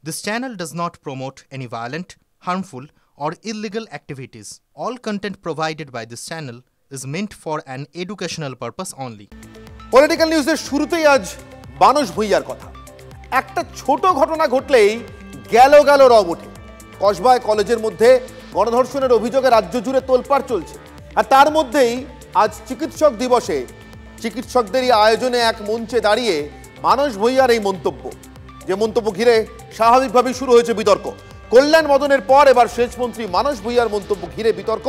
This channel does not promote any violent, harmful, or illegal activities. All content provided by this channel is meant for an educational purpose only. Political নিউজের শুরুতেই আজ মানস ভূঁইয়ার কথা। একটা ছোট ঘটনা ঘটলেই গেল রব ওঠে। কসবায় কলেজের মধ্যে গণধর্ষণের অভিযোগে রাজ্য জুড়ে তোলপাড় চলছে। আর তার মধ্যেই আজ চিকিৎসক দিবসে চিকিৎসকদেরই আয়োজনে এক মঞ্চে দাঁড়িয়ে মানস ভূঁইয়ার এই মন্তব্য, যে মন্তব্য ঘিরে স্বাভাবিকভাবেই শুরু হয়েছে বিতর্ক। কল্যাণ মদনের পর এবার সেচমন্ত্রী মানস ভূঁইয়ার মন্তব্য ঘিরে বিতর্ক।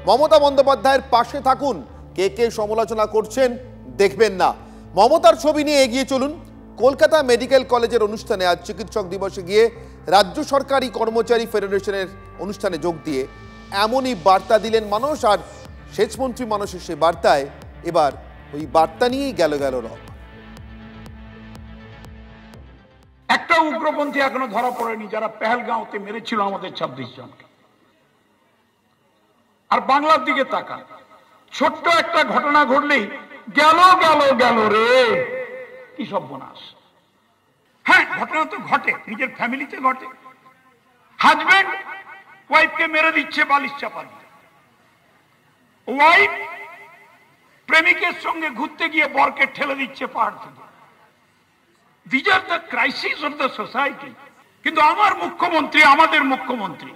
মমতা বন্দ্যোপাধ্যায়ের পাশে থাকুন, কে কে সমালোচনা করছেন দেখবেন না। মমতার ছবি নিয়ে এগিয়ে চলুন। কলকাতা মেডিকেল কলেজের অনুষ্ঠানে আজ চিকিৎসক দিবসে গিয়ে রাজ্য সরকারি কর্মচারী ফেডারেশনের অনুষ্ঠানে যোগ দিয়ে এমনই বার্তা দিলেন মানস। আর সেচমন্ত্রী মানসের সেই বার্তায় এবার ওই বার্তা নিয়েই গেল রব। একটা উগ্রপন্থী এখনো ধরা পড়েনি যারা পেহেলগাঁওতে মেরেছিল আমাদের 26 জনকে। আর বাংলার দিকে তাকান, ছোট্ট একটা ঘটনা ঘটলেই গেল রে কি সর্বনাশ। হ্যাঁ, ঘটনা তো ঘটে, নিজের ফ্যামিলিতে ঘটে। হাজবেন্ড ওয়াইফকে মেরে দিচ্ছে বালিশ চাপা দিয়ে, ওয়াইফ প্রেমিকের সঙ্গে ঘুরতে গিয়ে বরকে ঠেলে দিচ্ছে পাহাড় থেকে। These are the crises of the society. কিন্তু আমার মুখ্যমন্ত্রী, আমাদের মুখ্যমন্ত্রী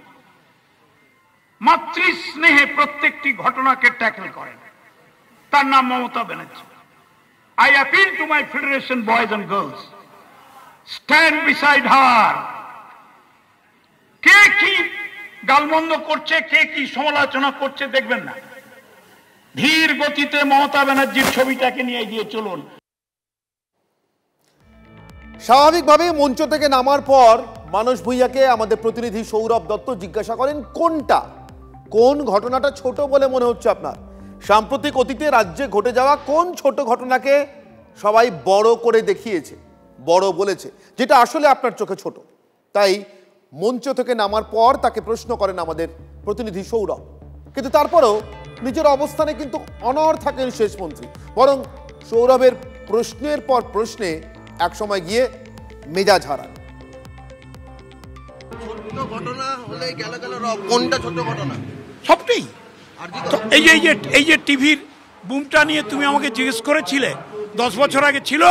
মাতৃ স্নেহে প্রত্যেকটি ঘটনাকে ট্যাকল করেন। তার নাম Mamata Banerjee. I appeal to my federation boys and girls, stand beside her. কে কি গালমন্দ করছে, কে কি সমালোচনা করছে দেখবেন না, ধীর গতিতে মমতা ব্যানার্জির ছবিটাকে নিয়ে এগিয়ে চলুন। স্বাভাবিকভাবে মঞ্চ থেকে নামার পর মানস ভূঁইয়াকে আমাদের প্রতিনিধি সৌরভ দত্ত জিজ্ঞাসা করেন, কোন ঘটনাটা ছোট বলে মনে হচ্ছে আপনার? সাম্প্রতিক অতীতে রাজ্যে ঘটে যাওয়া কোন ছোট ঘটনাকে সবাই বড় করে দেখিয়েছে, বড় বলেছে, যেটা আসলে আপনার চোখে ছোট? তাই মঞ্চ থেকে নামার পর তাকে প্রশ্ন করেন আমাদের প্রতিনিধি সৌরভ। কিন্তু তারপরেও নিজের অবস্থানে কিন্তু অনড় থাকেন সেচমন্ত্রী, বরং সৌরভের প্রশ্নের পর প্রশ্নে একসময় গিয়ে মেজাজ হারান। ছোট ঘটনা হলে গেল রব, কোনটা ছোট ঘটনা? সবটাই। এই যে টিভির বুমটা নিয়ে তুমি আমাকে জিজ্ঞেস করেছিলে 10 বছর আগে ছিল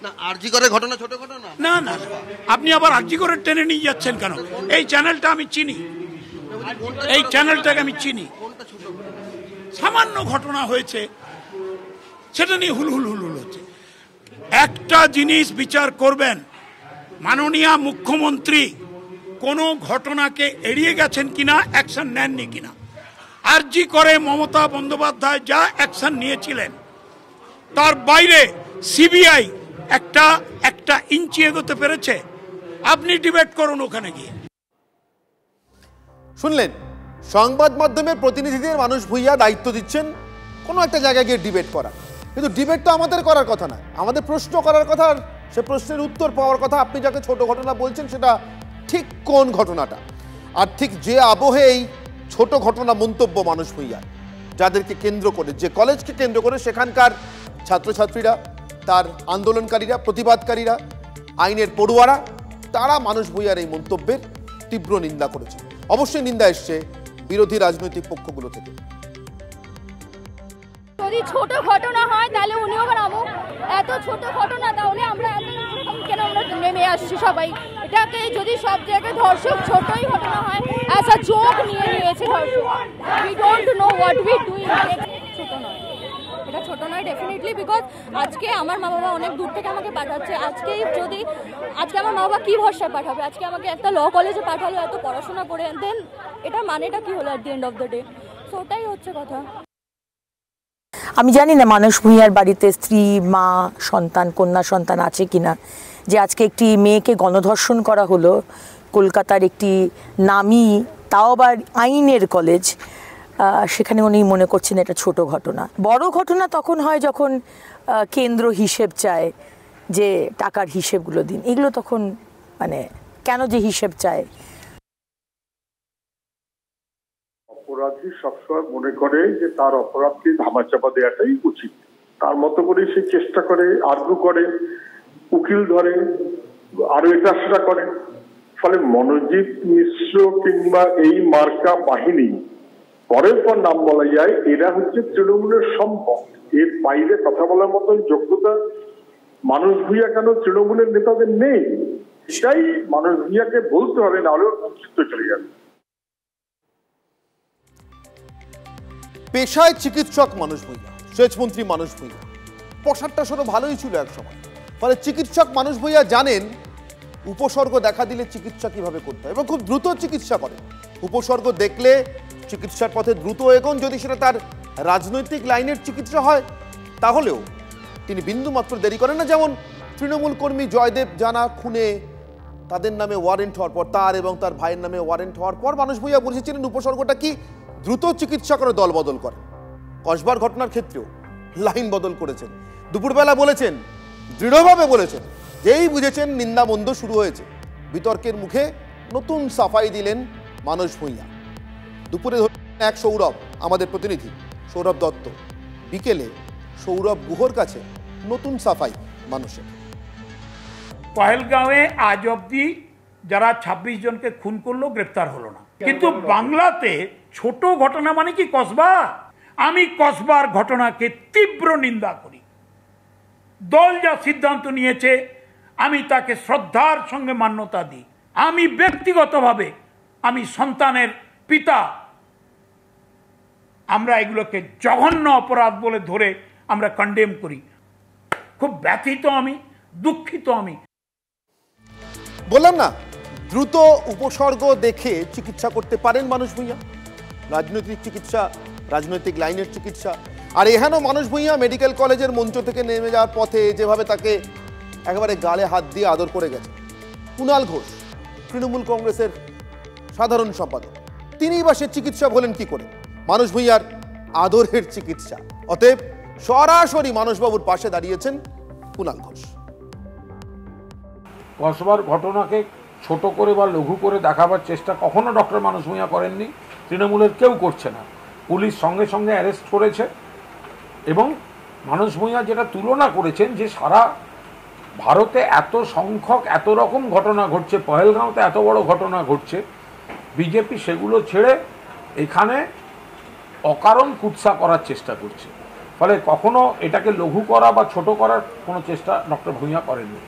না? আরজি করে ঘটনা ছোট ঘটনা না না, আপনি আবার আরজি করে টেনে নিয়ে যাচ্ছেন কেন? এই চ্যানেলটা আমি চিনি, এই চ্যানেলটাকে আমি চিনি। সামান্য ঘটনা হয়েছে সেটা নিয়ে হুলহুল হচ্ছে। একটা জিনিস বিচার করবেন, মাননীয় মুখ্যমন্ত্রী কোনো ঘটনাকে এড়িয়ে গেছেন কিনা, অ্যাকশন নেননি কিনা। আরজি করে মমতা বন্দ্যোপাধ্যায় যা অ্যাকশন নিয়েছিলেন তার বাইরে সিবিআই একটা ইঞ্চি এগোতে পেরেছে? আপনি ডিবেট করুন ওখানে গিয়ে। শুনলেন, সংবাদ মাধ্যমের প্রতিনিধিদের মানস ভূঁইয়া দায়িত্ব দিচ্ছেন কোনো একটা জায়গায় গিয়ে ডিবেট করা। কিন্তু ডিবেট তো আমাদের করার কথা না, আমাদের প্রশ্ন করার কথা, আর সে প্রশ্নের উত্তর পাওয়ার কথা। আপনি যাকে ছোট ঘটনা বলছেন সেটা ঠিক কোন ঘটনাটা? আর ঠিক যে আবহে এই ছোট ঘটনা মন্তব্য মানস ভূঁইয়া, যাদেরকে কেন্দ্র করে, যে কলেজকে কেন্দ্র করে সেখানকার ছাত্রছাত্রীরা, তার আন্দোলনকারীরা, প্রতিবাদকারীরা, আইনের পড়ুয়ারা, তারা মানস ভূঁইয়ার এই মন্তব্যের তীব্র নিন্দা করেছে। অবশ্যই নিন্দা এসছে বিরোধী রাজনৈতিক পক্ষগুলো থেকে। যদি ছোট ঘটনা হয় তাহলে উনিও নামুক, এত ছোট ঘটনা তাহলে আমরা কেন আমরা নেমে আসছি সবাই। এটাকে যদি সব জায়গায় ধর্ষক ছোটই ঘটনা হয়, অ্যাজ আ জোক নিয়ে নিয়েছে ধর্ষক। We don't know what we doing. ছোট নয়, এটা ছোট নয় ডেফিনেটলি, বিকজ আজকে আমার মা বাবা অনেক দূর থেকে আমাকে পাঠাচ্ছে। আজকে আমার মা বাবা কি ভরসায় পাঠাবে? আজকে আমাকে একটা ল কলেজে পাঠালো এত পড়াশোনা করে, দেন এটা মানেটা কি হলো at the end of the day? So ওটাই হচ্ছে কথা। আমি জানি না মানস ভূঁইয়ার বাড়িতে স্ত্রী, মা, সন্তান, কন্যা সন্তান আছে কিনা, যে আজকে একটি মেয়েকে গণধর্ষণ করা হলো কলকাতার একটি নামী, তাও আবার আইনের কলেজ, সেখানে উনি মনে করছেন এটা ছোট ঘটনা। বড় ঘটনা তখন হয় যখন কেন্দ্র হিসেব চায়, যে টাকার হিসেবগুলো দিন। এগুলো তখন মানে কেন যে হিসেব চায়? অপরাধী সবসময় মনে করে যে তার অপরাধকে ধামাচাপা দেওয়াটাই উচিত। তার মতো করে সে চেষ্টা করে, আর্গু করে, উকিল ধরে, আরো এটা সেটা করে। ফলে মনোজিৎ মিশ্র কিংবা এই মার্কা বাহিনী পরের পর নাম বলা যায় এরা হচ্ছে তৃণমূলের সম্পদ। এর বাইরে কথা বলার মতন যোগ্যতা মানুষ ভূঁইয়া কেন তৃণমূলের নেতাদের নেই, সেটাই মানুষ ভূঁইয়াকে বলতে হবে, না হলে মন্ত্রিত্ব চলে যাবে। পেশায় চিকিৎসক মানুষ ভূঁইয়া, সেচমন্ত্রী মানুষ ভূঁইয়া, পোশাকটা সরো ভালোই ছিল এক সময়। ফলে চিকিৎসক মানুষ ভূঁইয়া জানেন উপসর্গ দেখা দিলে চিকিৎসা কিভাবে করতে হয় এবং খুব দ্রুত চিকিৎসা করে। উপসর্গ দেখলে চিকিৎসার পথে দ্রুত এগোন। যদি সেটা তার রাজনৈতিক লাইনের চিকিৎসা হয় তাহলেও তিনি বিন্দুমাত্র দেরি করেন না। যেমন তৃণমূল কর্মী জয়দেব জানা খুনে তাদের নামে ওয়ারেন্ট হওয়ার পর, তার এবং তার ভাইয়ের নামে ওয়ারেন্ট হওয়ার পর মানুষ ভূঁইয়া বুঝেছিলেন উপসর্গটা কি, দ্রুত চিকিৎসা করে দল বদল করেন। কসবার ঘটনার ক্ষেত্রেও লাইন বদল করেছেন। দুপুরবেলা বলেছেন, দৃঢ়ভাবে বলেছেন, যেই বুঝেছেন নিন্দা মন্দ শুরু হয়েছে, বিতর্কের মুখে নতুন সাফাই দিলেন মানুষ ভূঁইয়া। দুপুরে এক সৌরভ, আমাদের প্রতিনিধি সৌরভ দত্ত, বিকেলে সৌরভ গুহর কাছে নতুন সাফাই মানুষের। পহেলগাঁওয়ে আজ অব্দি যারা 26 জনকে খুন করলো গ্রেপ্তার হলো না, কিন্তু বাংলাতে ছোট ঘটনা মানে কি কসবা? আমি কসবার ঘটনাকে তীব্র নিন্দা করি। দল যা সিদ্ধান্ত নিয়েছে আমি তাকে শ্রদ্ধার সঙ্গে মান্যতা দিই। আমি ব্যক্তিগতভাবে, আমি সন্তানের পিতা, আমরা এগুলোকে জঘন্য অপরাধ বলে ধরে আমরা কন্ডেম করি। খুব ব্যথিত আমি, দুঃখিত আমি। বললাম না, দ্রুত উপসর্গ দেখে চিকিৎসা করতে পারেন মানুষ ভূঁইয়া। রাজনৈতিক চিকিৎসা, রাজনৈতিক লাইনের চিকিৎসা। আর এখানেও মানুষ ভূঁইয়া মেডিকেল কলেজের মঞ্চ থেকে নেমে যাওয়ার পথে যেভাবে তাকে একেবারে গালে হাত দিয়ে আদর করে গেছে কুণাল ঘোষ, তৃণমূল কংগ্রেসের সাধারণ সম্পাদক, তিনিই বা সে চিকিৎসা বলেন কি করে? মানুষ ভূঁইয়ার আদরের চিকিৎসা। অতএব সরাসরি মানুষবাবুর পাশে দাঁড়িয়েছেন কুণাল ঘোষ। কসবার ঘটনাকে ছোট করে বা লঘু করে দেখাবার চেষ্টা কখনো ডক্টর মানুষ ভূঁইয়া করেননি, তৃণমূলের কেউ করছে না। পুলিশ সঙ্গে সঙ্গে অ্যারেস্ট করেছে এবং মানুষ ভূঁইয়া যেটা তুলনা করেছেন যে সারা ভারতে এত সংখ্যক এত রকম ঘটনা ঘটছে, পহেলগাঁওতে এত বড় ঘটনা ঘটছে, বিজেপি সেগুলো ছেড়ে এখানে অকারণ কুৎসা করার চেষ্টা করছে। ফলে কখনো এটাকে লঘু করা বা ছোট করার কোনো চেষ্টা ডক্টর ভূঁইয়া করেননি।